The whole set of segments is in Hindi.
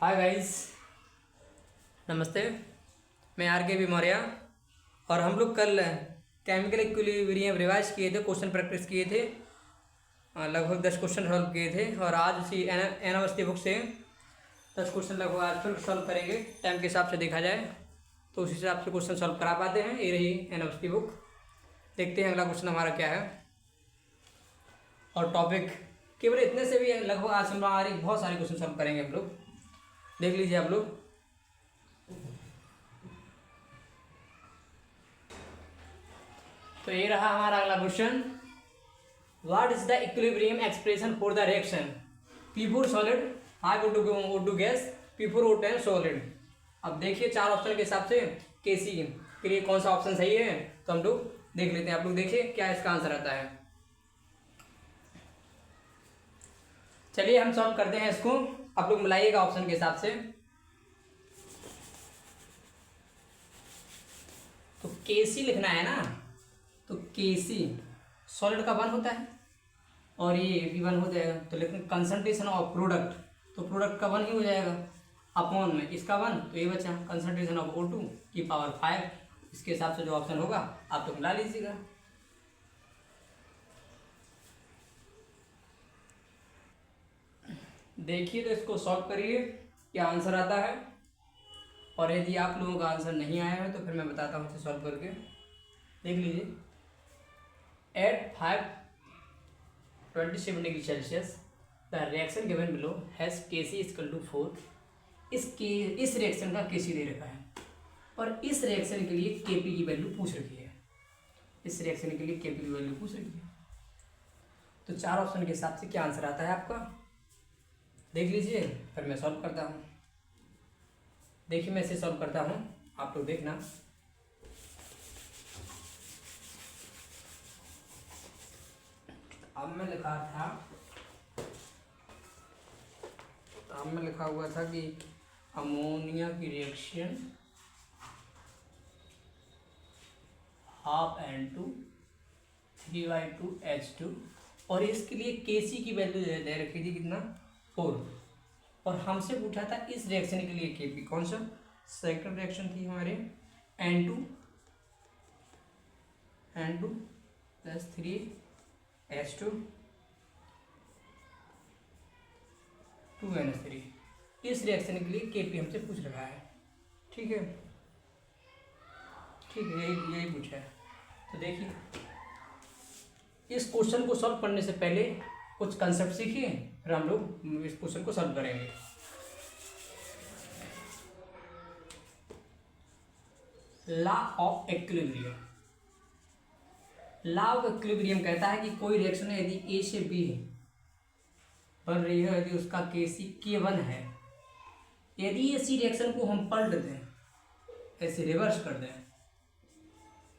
हाय गाइस, नमस्ते। मैं आर के भी मौर्य। और हम लोग कल केमिकल इक्विलिब्रियम रिवाइज किए थे, क्वेश्चन प्रैक्टिस किए थे। लगभग 10 क्वेश्चन सॉल्व किए थे और आज उसी एन अवस्थी बुक से 10 क्वेश्चन लगभग आज फिर सॉल्व करेंगे। टाइम के हिसाब से देखा जाए तो उस हिसाब से क्वेश्चन सॉल्व करा पाते हैं। ये रही एन अवस्थी बुक। देखते हैं अगला क्वेश्चन हमारा क्या है। और टॉपिक केवल इतने से भी लगभग आज हम हमारी बहुत सारे क्वेश्चन सॉल्व करेंगे हम लोग। देख लीजिए आप लोग। तो ये रहा हमारा अगला question. What is the equilibrium expression for the reaction P4 solid, I2 gas, P4 O10 solid. अब देखिए चार ऑप्शन के हिसाब से केसी के लिए कौन सा ऑप्शन सही है, तो हम लोग देख लेते हैं। आप लोग देखिए क्या इसका आंसर आता है। चलिए हम सॉल्व करते हैं इसको। आप लोग मिलाइएगा ऑप्शन के हिसाब से। तो केसी लिखना है ना, तो केसी सॉलिड का 1 होता है और ये भी 1 हो जाएगा। तो लेकिन कंसंट्रेशन ऑफ प्रोडक्ट, तो प्रोडक्ट का 1 ही हो जाएगा अपॉन में इसका 1, तो ये बचा कंसंट्रेशन ऑफ O2 की पावर 5। इसके हिसाब से जो ऑप्शन होगा आप तो मिला लीजिएगा। देखिए तो इसको सॉल्व करिए क्या आंसर आता है। और यदि आप लोगों का आंसर नहीं आया है तो फिर मैं बताता हूँ इसे सॉल्व करके। देख लीजिए। At 527 degree celsius the reaction given below has Kc equal to 4। इस रिएक्शन का Kc दे रखा है और इस रिएक्शन के लिए Kp की वैल्यू पूछ रखी है। इस रिएक्शन के लिए Kp की वैल्यू पूछ रखी है। तो चार ऑप्शन के हिसाब से क्या आंसर आता है आपका, देख लीजिए। फिर मैं सॉल्व करता हूँ। देखिए मैं इसे सॉल्व करता हूँ, आप लोग देखना। अब मैं लिखा हुआ था कि अमोनिया की रिएक्शन N2 3Y2H2 और इसके लिए Kc की वैल्यू दे रखी थी कितना, 4। और हमसे पूछा था इस रिएक्शन के लिए Kp कौन सा, सेकंड रिएक्शन थी हमारे N2 प्लस 3H2 2NH3। इस रिएक्शन के लिए Kp हमसे पूछ रखा है। ठीक है, यही पूछा है। तो देखिए इस क्वेश्चन को सॉल्व करने से पहले कुछ कंसेप्ट सीखिए, फिर हम लोग इस क्वेश्चन को सॉल्व करेंगे। Law of equilibrium. Law of equilibrium कहता है कि कोई रिएक्शन यदि A से B बन रही है, यदि उसका Kc K1 है, यदि इसी रिएक्शन को हम पलट दें, ऐसे रिवर्स कर दें,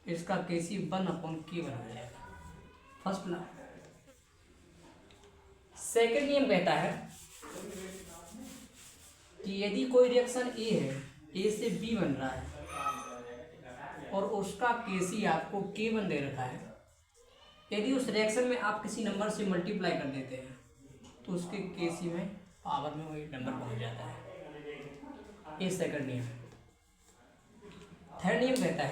इसका Kc 1/K1 हो जाएगा। First law. सेकेंड नियम कहता है कि यदि कोई रिएक्शन A है, A से B बन रहा है और उसका Kc आपको K1 दे रखा है, यदि उस रिएक्शन में आप किसी नंबर से मल्टीप्लाई कर देते हैं तो उसके Kc में पावर में वही नंबर पहुंच जाता है। ये सेकंड नियम है। थर्ड नियम कहता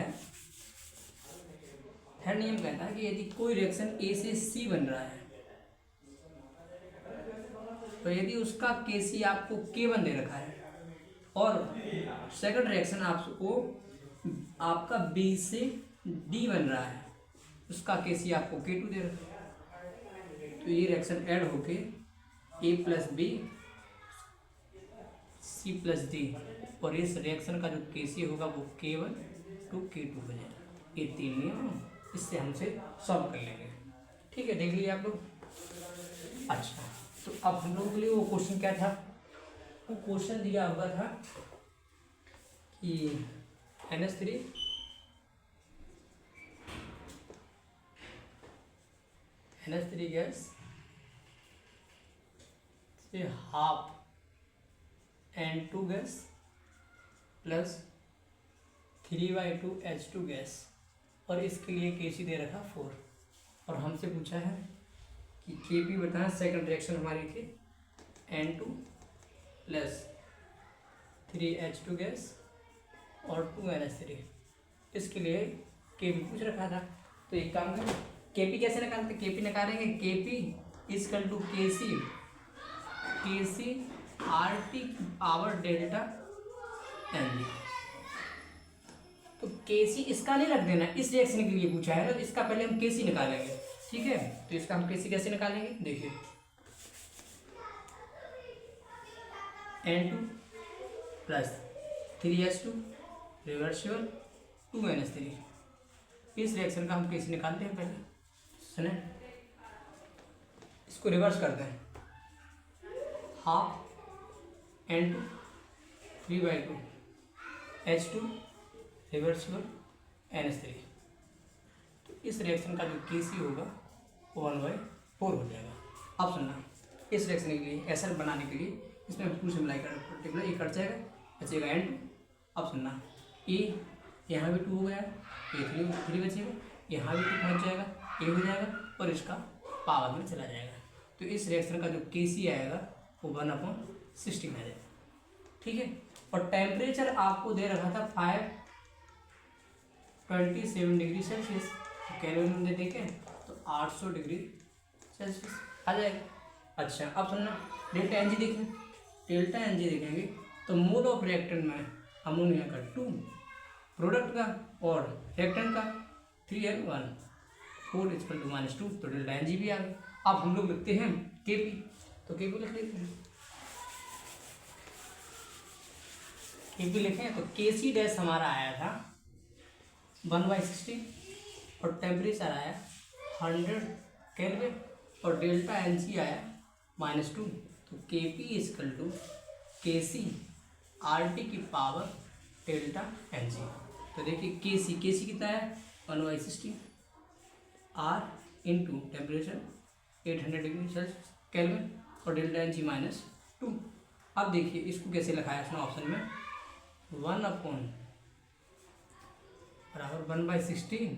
है कि यदि कोई रिएक्शन A से C बन रहा है तो यदि उसका Kc आपको K1 दे रखा है और सेकंड रिएक्शन आपका B से D बन रहा है, उसका Kc आपको K2 दे रखा है, तो ये रिएक्शन ऐड होके A plus B C plus D और इस रिएक्शन का जो Kc होगा वो K1 टू K2 हो जाएगा। ये 3 नियम इससे हमसे सॉल्व कर लेंगे। ठीक है, देख लीजिए आप लोग। अच्छा, तो अब हम लोगों के लिए वो क्वेश्चन क्या था, वो क्वेश्चन दिया हुआ था कि NH3 गैस से half N2 gas plus 3Y2H2 gas और इसके लिए Kc दे रखा 4 और हमसे पूछा है कि Kp बताना। सेकंड रिएक्शन हमारी थी N2 प्लस 3H2 गैस और 2NH3। इसके लिए केपी पूछ रखा था, तो एक काम करें, केपी कैसे निकालते, केपी निकालेंगे Kp is equal to KC RT power delta n g. तो केसी इसका नहीं रख देना, इस रिएक्शन के लिए पूछा है ना, तो इसका पहले हम केसी निकालेंगे, ठीक है। तो इसका हम केसी कैसे निकालेंगे, देखिए N2 plus 3H2 reversible 2NH3। इस रिएक्शन का हम केसी निकालते हैं पहले, सुने, इसको रिवर्स करते हैं, half N2 3/2 H2 reversible NH3। तो इस रिएक्शन का जो केसी होगा वो 1/4 हो जाएगा। अब सुनना, इस रिएक्शन के लिए एसएल बनाने के लिए इसमें 2 से मिलाई कर पर्टिकुलर ये कट जाएगा, बचेगा N2। अब सुनना, ए यहाँ भी 2 हो गया, ये 3 बचेगा, यहाँ भी 2 पहुँच जाएगा, ये हो जाएगा और इसका पावर में चला जाएगा। तो इस रिएक्शन का जो केसी आएगा वो 1/16 आ जाएगा, ठीक है। और टेम्परेचर आपको दे रखा था 527 डिग्री सेल्सियस, तो केल्विन में देखें तो 800 डिग्री सेल्सियस आ जाएगा। अच्छा, अब सुनना, डेल्टा एन जी देखें, डेल्टा एन जी देखेंगे तो मोल ऑफ रिएक्टेंट में अमोनिया का 2, प्रोडक्ट का और रिएक्टेंट का 3N1, 4 इक्वल टू -2, तो डेल्टा एन जी भी आ गया। अब हम लोग लिखते हैं केपी, तो केपी लिख लेते हैं, केपी लिखें तो केसी डैश हमारा आया था 1/16 और टेम्परेचर आया 100 केल्विन और डेल्टा एन जी आया -2। तो KP is equal to KC RT की पावर डेल्टा एन जी। तो देखिए केसी कितना है 1/16 R into temperature 800 degree Celsius kelvin और डेल्टा एन जी -2। अब देखिए इसको कैसे लिखा है इसने ऑप्शन में, 1 बराबर 1/16,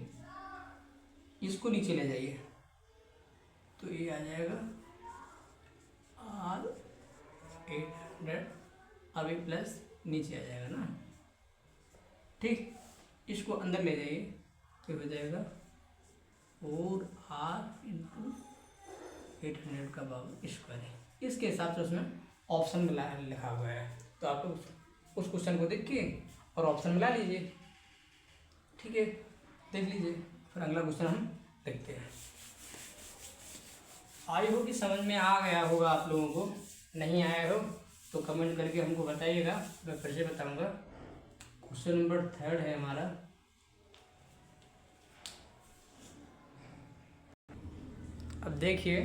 इसको नीचे ले जाइए तो ये आ जाएगा R 800, अभी प्लस नीचे आ जाएगा ना, ठीक। इसको अंदर ले जाइए तो हो जाएगा 4R इंटू 800 का पावर स्क्वायर। इसके हिसाब से उसमें ऑप्शन में लिखा हुआ है, तो आप लोग उस क्वेश्चन को देख के और ऑप्शन मिला लीजिए, ठीक है, देख लीजिए। फिर अगला क्वेश्चन हम देखते हैं। आई हो कि समझ में आ गया होगा आप लोगों को, नहीं आया हो तो कमेंट करके हमको बताइएगा, मैं फिर से बताऊंगा। क्वेश्चन नंबर 3 है हमारा, अब देखिए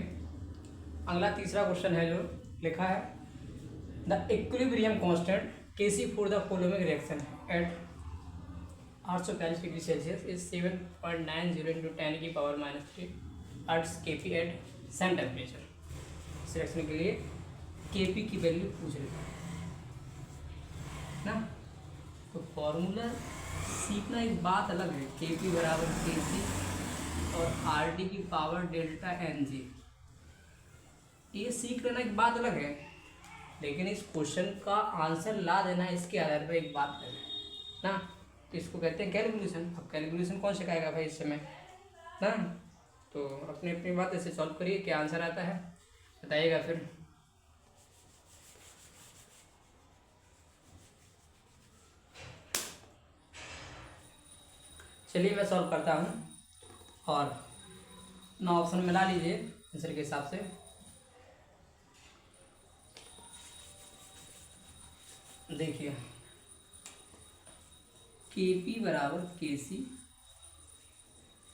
अगला तीसरा क्वेश्चन है जो लिखा है, the equilibrium constant KC for the following reaction at 840 degree Celsius is 7.90 into 10 की power -3 what's KP at same temperature. इस रिएक्शन के लिए केपी की वैल्यू पूछ रही है ना, तो फॉर्मूला सीखना एक बात अलग है, केपी बराबर केसी और RT की पावर डेल्टा एन जी, ये सीख लेना एक बात अलग है, लेकिन इस क्वेश्चन का आंसर ला देना इसके आधार पर एक बात है ना, तो इसको कहते हैं कैलकुलेशन। अब कैलकुलेशन कौन सिखाएगा भाई इस समय ना, तो अपनी अपनी बात ऐसे सॉल्व करिए, क्या आंसर आता है बताइएगा फिर। चलिए मैं सॉल्व करता हूँ और ना ऑप्शन मिला लीजिए आंसर के हिसाब से। देखिए केपी बराबर केसी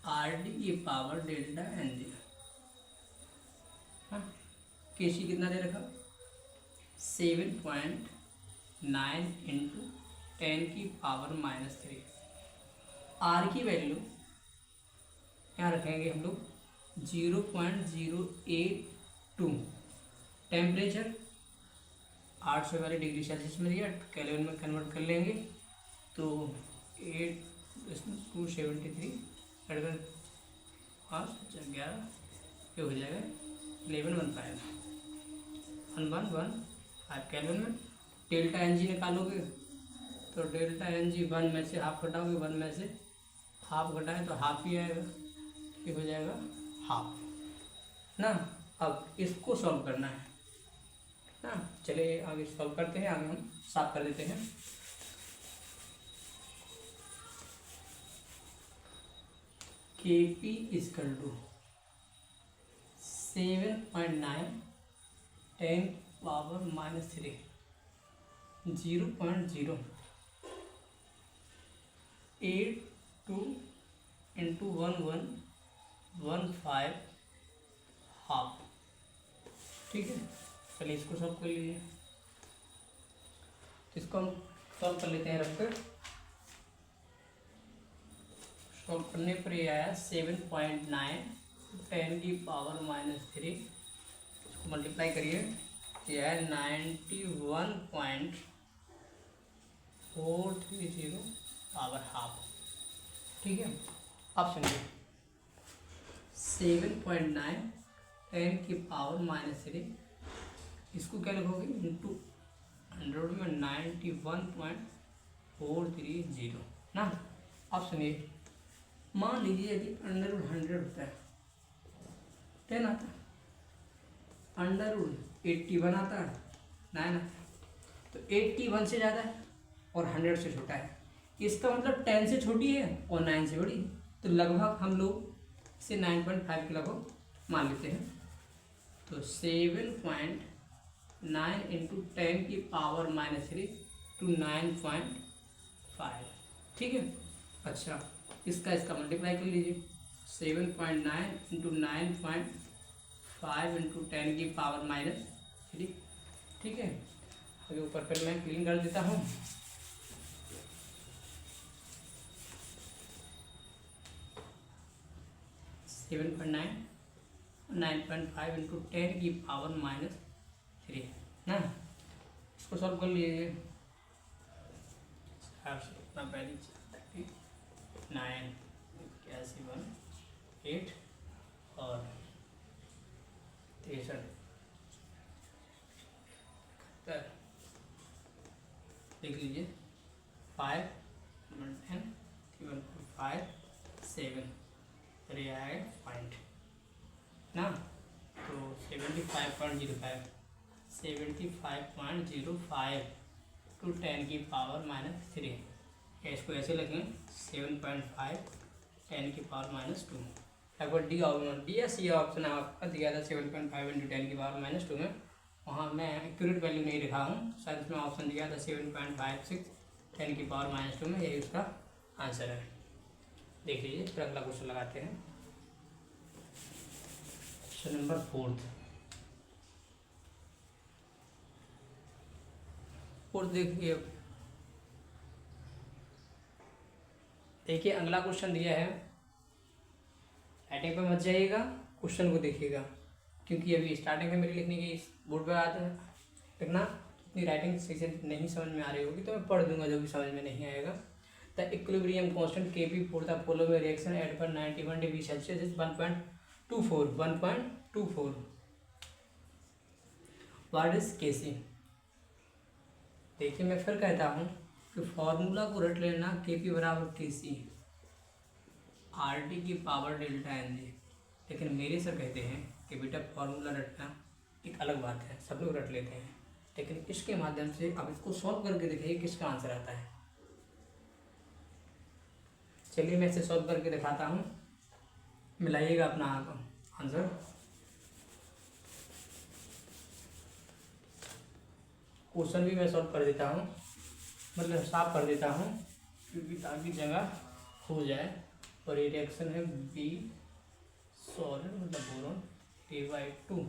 RT की पावर डेल्टा एन जी। हाँ, केसी कितना दे रखा 7.9 इंटू 10 की पावर -3। आर की वैल्यू यहाँ रखेंगे हम लोग 0.082। टेम्परेचर 840 डिग्री सेल्सियस में दिया, केल्विन में कन्वर्ट कर लेंगे तो 273 11 ये हो जाएगा 1115 केल्विन में। डेल्टा एन जी निकालोगे तो डेल्टा एन जी 1 में से हाफ घटाओगे, 1 में से हाफ घटाए तो हाफ ही आएगा, ये हो जाएगा हाफ ना। अब इसको सॉल्व करना है ना। चलिए आगे सॉल्व करते हैं, आगे हम साफ कर देते हैं। K P is equal to 7.9 10 power -3 0.0 82 into 1115 half. ठीक है, चलिए इसको सॉल्व कर लीजिए। इसको हम सॉल्व कर लेते हैं रख कर। सॉल्व करने पर ये आया 7.9 10 की पावर -3, इसको मल्टीप्लाई करिए, ये है 91.430 पावर हाफ। ठीक है, अब सुनिए 7.9 10 की पावर -3, इसको क्या लिखोगे इंटू 100 में 91.430 ना। अब सुनिए, मान लीजिए यदि अंडर 100 होता है 10 आता है, अंडर 81 आता है 9 आता है, तो 81 से ज़्यादा है और 100 से छोटा है, इसका मतलब 10 से छोटी है और 9 से बड़ी, तो लगभग हम लोग इसे 9.5 के लगभग मान लेते हैं। तो 7.9 इंटू 10 की पावर -3 टू 9.5। ठीक है, अच्छा इसका मल्टीप्लाई कर लीजिए, 7.9 इंटू 9.5 इंटू 10 की पावर -3। ठीक है, अभी ऊपर पर मैं क्लीन कर देता हूँ। सेवन पॉइंट 9.5 इंटू 10 की पावर -3 ना। इसको सॉल्व कर लीजिए, 9 8 और 63 देख लीजिए, 5 10 3.5 7 और ये आए पॉइंट ना। तो 75.05 टू 10 की पावर -3, या इसको ऐसे लिखें 7.5 10 की पावर -2। लगभग डी या सी ऑप्शन आपका दिया था 7.5 इंटू 10 की पावर -2 में, वहाँ मैं एक्यूरेट वैल्यू नहीं लिखा हूँ, शायद इसमें ऑप्शन दिया था 7.56 10 की पावर -2 में, यही उसका आंसर है। देख लीजिए, फिर अगला क्वेश्चन लगाते हैं। क्वेश्चन नंबर 4 देखिए अगला क्वेश्चन दिया है, राइटिंग पे मत जाइएगा, क्वेश्चन को देखिएगा, क्योंकि अभी स्टार्टिंग में मेरी लिखने की बोर्ड पे आता है लिखना, इतनी राइटिंग सही से नहीं समझ में आ रही होगी तो मैं पढ़ दूंगा जो भी समझ में नहीं आएगा। The equilibrium constant Kp for the following reaction eight पर 91 degree Celsius is 1.24 what is Kc। देखिए मैं फिर कहता हूँ कि फॉर्मूला को रट लेना, Kp बराबर Kc RT की पावर डेल्टा एन जी। लेकिन मेरे सर कहते हैं कि बेटा फॉर्मूला रटना एक अलग बात है, सब लोग रट लेते हैं, लेकिन इसके माध्यम से अब इसको सॉल्व करके देखिए किसका आंसर आता है। चलिए मैं इसे सॉल्व करके दिखाता हूँ, मिलाइएगा अपना आंसर। क्वेश्चन भी मैं सॉल्व कर देता हूँ, मतलब साफ कर देता हूँ, क्योंकि ताकि जगह हो जाए। और ये रिएक्शन है बी सॉलिड मतलब बोरोन T/2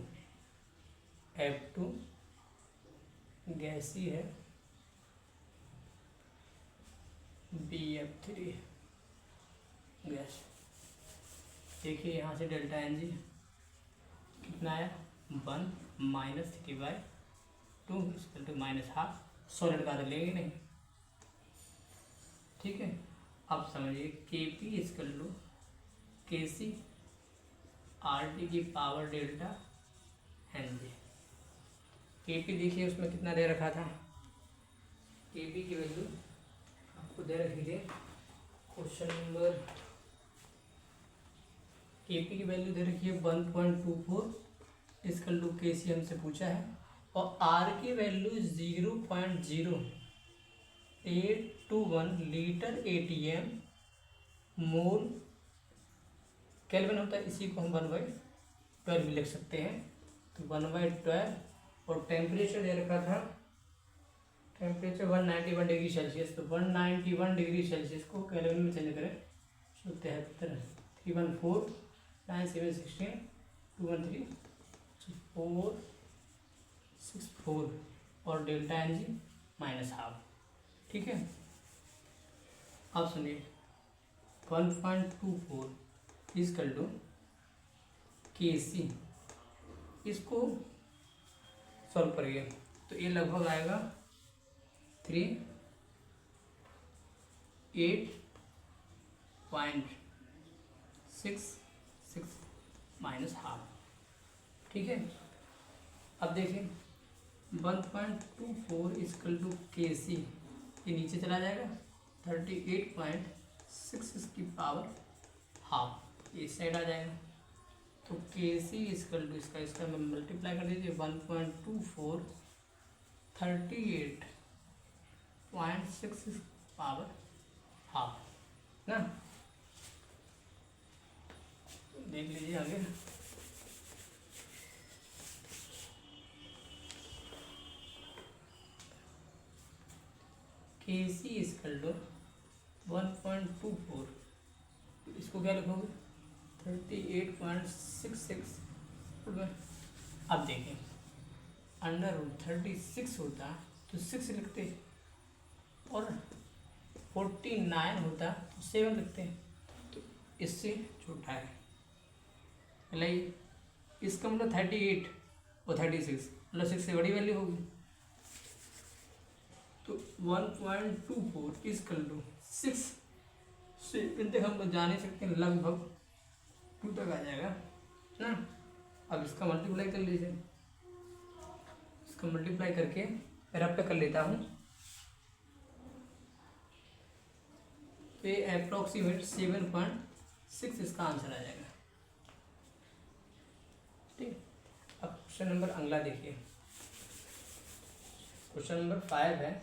F2 गैसी है BF3 गैस। देखिए यहाँ से डेल्टा एन जी कितना आया 1 -3/2 इक्वल टू -12। सॉलिड का तो लेंगे नहीं, ठीक है। अब समझिए Kp equal to Kc RT की power delta N G. Kp देखिए उसमें कितना दे रखा था के पी की वैल्यू आपको दे रखी थी क्वेश्चन नंबर, के पी की वैल्यू दे रखी है 1.24 इसकल टू के सी हमसे पूछा है, और आर की वैल्यू 0.0821 लीटर एटीएम मोल केल्विन होता है। इसी को हम 1/12 भी लिख सकते हैं, तो 1/12, और टेम्परेचर दे रखा था, टेम्परेचर 191 डिग्री सेल्सियस, तो 191 डिग्री सेल्सियस को केल्विन में चेंज करें, 73 314 9 7 16 213 464 और डेल्टा एन जी -12। ठीक है, अब सुनिए 1.24 इजकल टू के सी, इसको सॉल्व करिए तो ये लगभग आएगा 38.66 -12। ठीक है, अब देखिए 1.24 इजकल टू के सी, ये नीचे चला जाएगा, 38.66 की पावर हाफ इस साइड आ जाएगा, तो के सी इजकल टू इसका में मल्टीप्लाई कर दीजिए, 1.24 38.66 पावर हाफ ना, देख लीजिए आगे। के सी इजकल टू 1.24, इसको क्या लिखोगे 38.66। अब देखें √36 होता तो 6 लिखते, और 49 होता तो 7 लिखते, तो इससे छोटा है, इसका मतलब 38 और 36 मतलब 6 से बड़ी वैल्यू होगी, तो 1.24 इजकल टू 6 से तक हम लोग जा नहीं सकते, लगभग 2 तक आ जाएगा ना। अब इसका मल्टीप्लाई कर लीजिए, इसका मल्टीप्लाई करके रफ पे कर लेता हूँ, तो ये अप्रॉक्सीमेट 7.6 इसका आंसर आ जाएगा। ठीक, अब क्वेश्चन नंबर अगला देखिए, क्वेश्चन नंबर 5 है।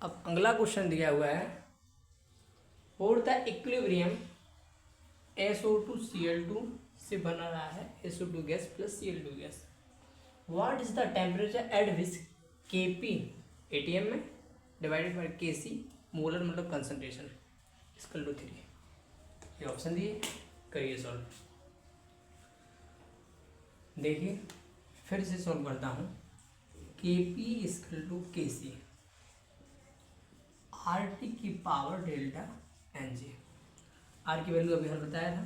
अब अगला क्वेश्चन दिया हुआ है, और द इक्विलिब्रियम SO2Cl2 से बना रहा है SO2 gas plus Cl2 gas, what is the temperature at which Kp ATM में डिवाइडेड बाय Kc मोलर मतलब कंसंट्रेशन इक्वल टू 3। ये ऑप्शन दिए, करिए सॉल्व। देखिए फिर से सॉल्व करता हूँ, Kp equal to Kc RT की power delta N G, R की वैल्यू अभी हमें बताया था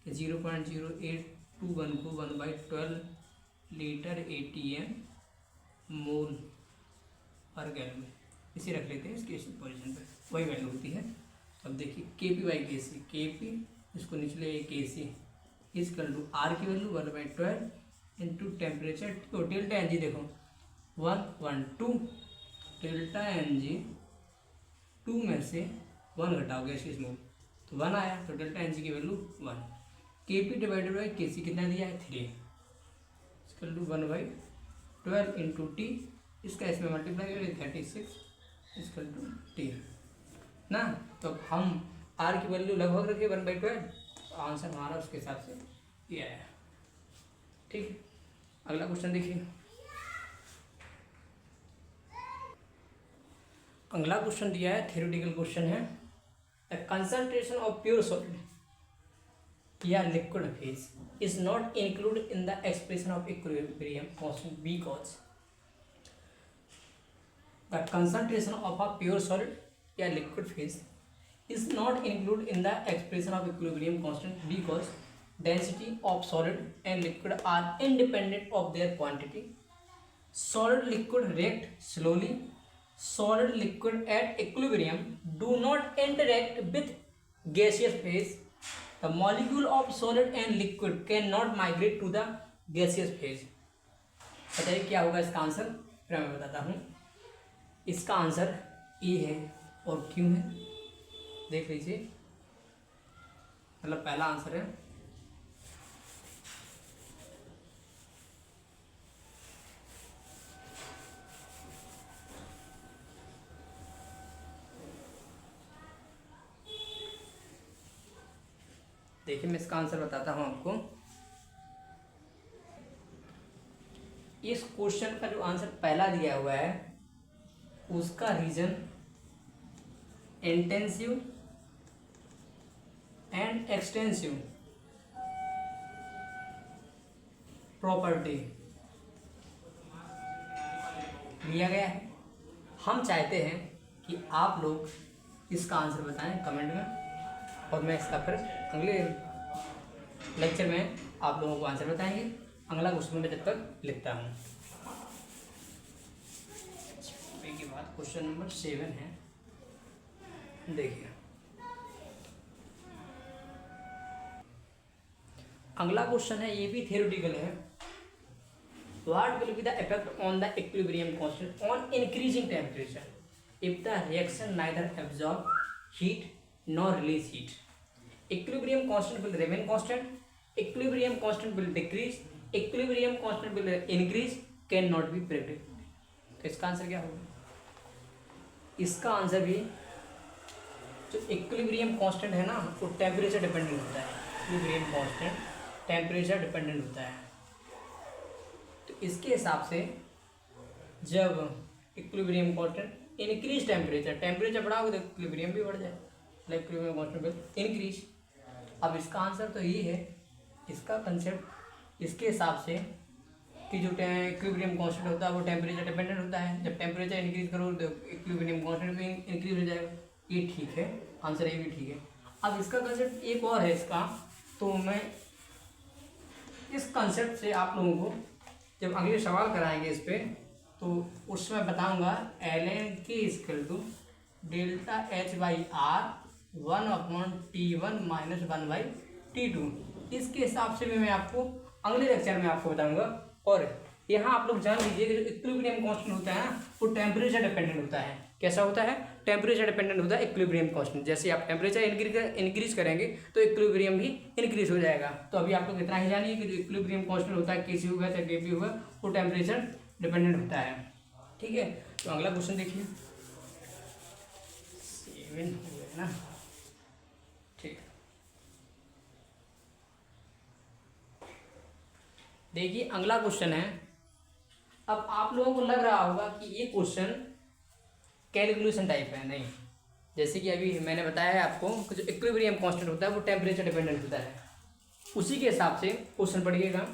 कि 0.0821 को 1/12 लीटर एटीएम मोल पर गैलन, इसी रख लेते हैं इसके पोजीशन पे, वही वैल्यू होती है। अब देखिए Kp बाई Kc, Kp इसको निचले Kc इजकल टू आर की वैल्यू 1/12 इंटू टेम्परेचर, तो डेल्टा एन जी देखो 112, डेल्टा एन जी 2 में से 1 घटाओगे गैसीय मोल तो 1 आया, तो डेल्टा एन जी की value 1। Kp divided by Kc कितना दिया है 3, इक्वल टू 1/12 इंटू टी, इसका इसमें मल्टीप्लाई करेंगे 36 इक्वल टू टी ना। तो हम आर की वैल्यू लगभग रखिए 1/12, तो आंसर हमारा उसके हिसाब से ये आया। ठीक, अगला क्वेश्चन देखिए, अगला क्वेश्चन दिया है, थ्योरेटिकल क्वेश्चन है, the concentration of pure solid या liquid phase is not included in the expression of equilibrium constant because the concentration of a pure solid या liquid phase is not included in the expression of equilibrium constant because density of solid and liquid are independent of their quantity. Solid liquid react slowly. Solid liquid at equilibrium do not interact with gaseous phase. The molecule of solid and liquid cannot migrate to the gaseous phase. बताइए क्या होगा इसका आंसर, फिर मैं बताता हूँ। इसका आंसर ए है और क्यों है देख लीजिए, मतलब पहला आंसर है। देखिए मैं इसका आंसर बताता हूँ आपको। इस क्वेश्चन का जो आंसर पहला दिया हुआ है उसका reason intensive and extensive property लिया गया है। हम चाहते हैं कि आप लोग इसका आंसर बताएं कमेंट में, और मैं इसका फिर अगले लेक्चर में आप लोगों को आंसर बताएंगे। अगला क्वेश्चन में जब तक लिखता हूँ। के बाद क्वेश्चन नंबर 7 है, देखिए अगला क्वेश्चन है, ये भी थ्योरेटिकल है। What will be the effect on the equilibrium constant on increasing temperature if the reaction neither absorb heat nor release heat? Equilibrium constant will remain constant, equilibrium constant will decrease, equilibrium constant will increase, cannot be predicted। तो इसका आंसर क्या होगा? इसका आंसर भी जो इक्विलिब्रियम कांस्टेंट है ना वो टेम्परेचर डिपेंडेंट होता है। इक्विलिब्रियम कांस्टेंट टेम्परेचर डिपेंडेंट होता है। तो इसके हिसाब से जब इक्विलिब्रियम कांस्टेंट इंक्रीज टेम्परेचर बढ़ाओगे तो इक्विलिब्रियम भी बढ़ जाए, इक्विलिब्रियम कांस्टेंट विल इंक्रीज। अब इसका आंसर तो ये है, इसका कंसेप्ट इसके हिसाब से कि जो इक्विलिब्रियम कांस्टेंट होता है वो टेम्परेचर डिपेंडेंट होता है। जब टेम्परेचर इंक्रीज करो तो इक्विलिब्रियम कांस्टेंट भी इंक्रीज हो जाएगा। ये ठीक है, आंसर ये भी ठीक है। अब इसका कंसेप्ट एक और है इसका, तो मैं इस कंसेप्ट से आप लोगों को जब अगले सवाल कराएंगे इस पर तो उसमें बताऊंगा ln k equal to delta H by R 1/T1 minus 1/T2। इसके हिसाब से भी मैं आपको अगले लेक्चर में आपको बताऊंगा। और यहाँ आप लोग जान लीजिए कि जो इक्विलिब्रियम कांस्टेंट होता है ना वो टेम्परेचर डिपेंडेंट होता है। कैसा होता है? टेम्परेचर डिपेंडेंट होता है इक्विलिब्रियम कांस्टेंट। जैसे आप टेम्परेचर इंक्रीज करेंगे तो इक्विलिब्रियम भी इंक्रीज हो जाएगा। तो अभी आप लोग इतना ही जानिए कि जो इक्विलिब्रियम कांस्टेंट होता है केसी हुआ चाहे केपी हुआ वो टेम्परेचर डिपेंडेंट होता है। ठीक है, तो अगला क्वेश्चन देखिए 7 हो गया ना। ठीक, देखिए अगला क्वेश्चन है। अब आप लोगों को लग रहा होगा कि ये क्वेश्चन कैलकुलेशन टाइप है, नहीं। जैसे कि अभी मैंने बताया है आपको कि जो इक्विलिब्रियम कांस्टेंट होता है वो टेम्परेचर डिपेंडेंट होता है। उसी के हिसाब से क्वेश्चन पढ़िएगा।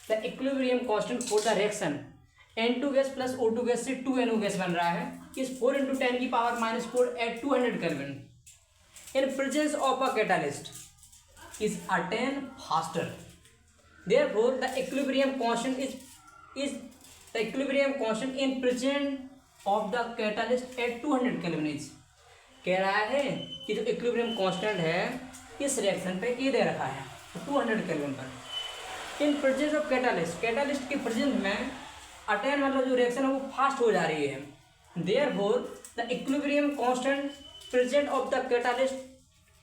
The equilibrium constant for the reaction N2 gas plus O2 gas से 2NO गैस बन रहा है इस 4 × 10⁻⁴ at 200 kelvin in presence of a catalyst is attain faster. Therefore, the equilibrium constant is the equilibrium constant in presence of the catalyst at 200 Kelvin is। कह रहा है कि जो इक्विलिब्रियम कांस्टेंट है इस रिएक्शन पे ये दे रखा है 200 केल्विन पर। इन प्रेजेंस ऑफ कैटालिस्ट के प्रेजेंस में अटेन मतलब जो रिएक्शन है वो फास्ट हो जा रही है। Therefore, the equilibrium constant present of the catalyst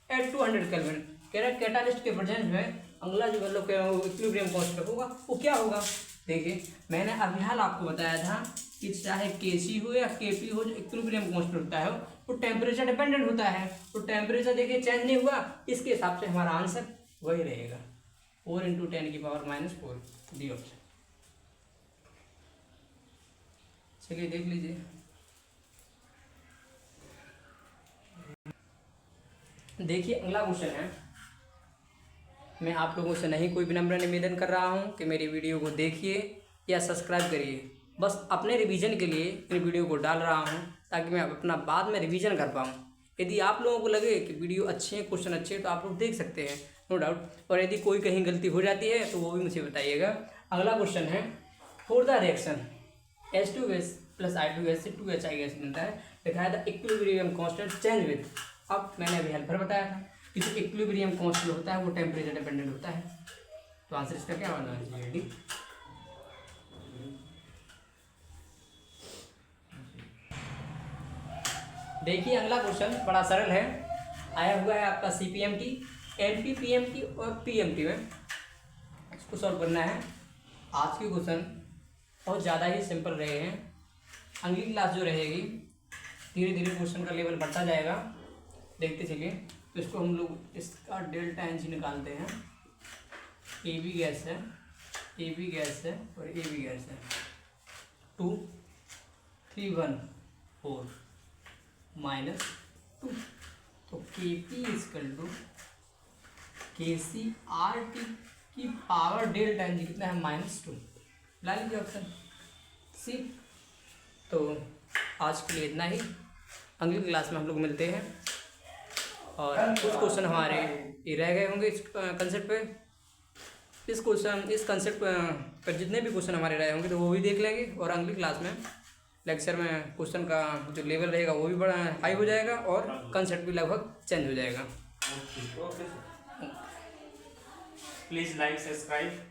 at 200 Kelvin। कह रहा है कैटालिस्ट के प्रेजेंस में अगला जो मतलब इक्विलिब्रियम कांस्टेंट होगा वो क्या होगा। देखिए मैंने अभी हाल आपको बताया था कि चाहे केसी हो या केपी हो, जो इक्विलिब्रियम कांस्टेंट होता है वो टेम्परेचर डिपेंडेंट होता है। तो टेम्परेचर देखिए चेंज नहीं हुआ, इसके हिसाब से हमारा आंसर वही रहेगा 4 × 10⁻⁴ डी ऑप्शन। चलिए देख लीजिए। देखिए अगला क्वेश्चन है। मैं आप लोगों से नहीं कोई विनम्र निवेदन कर रहा हूं कि मेरी वीडियो को देखिए या सब्सक्राइब करिए, बस अपने रिवीजन के लिए इन वीडियो को डाल रहा हूं ताकि मैं अपना बाद में रिवीजन कर पाऊं। यदि आप लोगों को लगे कि वीडियो अच्छे हैं, क्वेश्चन अच्छे हैं तो आप लोग देख सकते हैं, नो डाउट। और यदि कोई कहीं गलती हो जाती है तो वो भी मुझे बताइएगा। अगला क्वेश्चन है, for the reaction H2 gas plus I2 gas से 2HI गैस बनता है, दिखाया the equilibrium constant change with. अब मैंने अभी हेल्पर बताया था कि जो इक्विलिब्रियम कांस्टेंट होता है वो टेम्परेचर डिपेंडेंट होता है। तो आंसर इसका क्या होना चाहिए? डी। देखिए अगला क्वेश्चन बड़ा सरल है, आया हुआ है आपका CPMT, MPPMT और PMT में। इसको सॉल्व करना है। आज की क्वेश्चन बहुत ज़्यादा ही सिंपल रहे हैं। अगली क्लास जो रहेगी धीरे धीरे क्वेश्चन का लेवल बढ़ता जाएगा, देखते चलिए। तो इसको हम लोग इसका डेल्टा एनर्जी निकालते हैं। AB गैस है, AB गैस है और AB गैस है। 2 3 1 4 -2, तो KP = KCRT की पावर डेल्टा एनर्जी कितना है, -2। ला लीजिए ऑप्शन सी। तो आज के लिए इतना ही, अगली क्लास में हम लोग मिलते हैं और कुछ क्वेश्चन हमारे ये रह गए होंगे इस कंसेप्ट पे। इस कंसेप्ट पर जितने भी क्वेश्चन हमारे रहे होंगे तो वो भी देख लेंगे, और अगली क्लास में लेक्चर में क्वेश्चन का जो लेवल रहेगा वो भी बड़ा हाई हो जाएगा और कंसेप्ट भी लगभग चेंज हो जाएगा। Okay, please like subscribe.